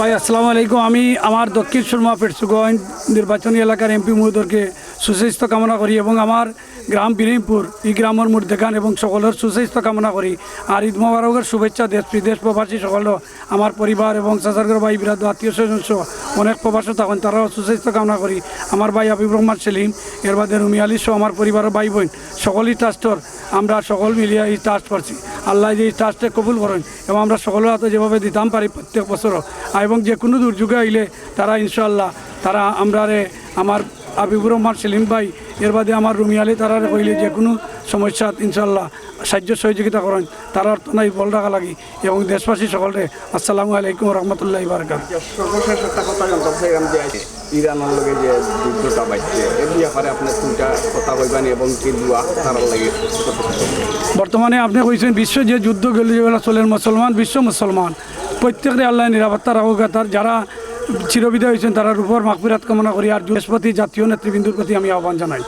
ভাই আসসালামু আলাইকুম। আমি আমার দক্ষিণ সুরমা পেটসুগঞ্জ নির্বাচনী এলাকার এমপি মহোদয়কে সুস্বাস্থ্য কামনা করি এবং আমার গ্রাম বিরিমপুর এই গ্রামের দেখান এবং সকলের সুস্বাস্থ্য কামনা করি। আর ঈদ মোবারকের শুভেচ্ছা দেশ বিদেশ প্রবাসী সকল আমার পরিবার এবং চাচারগর ভাই বিরাদ আত্মীয় স্বজন সহ অনেক প্রবাসী থাকেন, তারাও সুস্বাস্থ্য কামনা করি। আমার ভাই হাবিবুর রহমান সেলিম, এর বাদে রুমি আলী সহ আমার পরিবারের ভাই বোন সকলই ট্রাস্টর আমরা সকল মিলিয়ে এই ট্রাস্ট করছি। আল্লাহ যে এই ট্রাস্টে কবুল করেন এবং আমরা সকলের হাতে যেভাবে দিতাম পারি প্রত্যেক বছরও, এবং যে কোনো দুর্যোগে আইলে তারা ইনশাআল্লাহ তারা আমরা আমার হাবিবুর রহমান সেলিম ভাই এর বাদে আমার রুমি আলী তারা কইলে যে কোনো সমস্যা ইনশাআল্লাহ সাহায্য সহযোগিতা করেন তারা নাই বল রাখা লাগি। এবং দেশবাসী সকলে আসসালামু আলাইকুম রহমতুল্লাহ বারকাত। সর্বশেষ একটা কথা জানতে চাইলাম যে ইরানের লগে যে যুদ্ধটা বাড়ছে এর ব্যাপারে আপনার দুটা কথা কইবানি এবং কি দোয়া তার লাগে। বর্তমানে আপনি কইছেন বিশ্ব যে যুদ্ধ গেলে যেগুলো চলেন মুসলমান বিশ্ব মুসলমান প্রত্যেকরে আল্লাহ নিরাপত্তা রাখুক। তার যারা চিরবিদায় হয়েছেন তারা রূপর মাগফিরাত কামনা করি। আর দেশপতি জাতীয় নেতৃবৃন্দুর প্রতি আমি আহ্বান জানাই।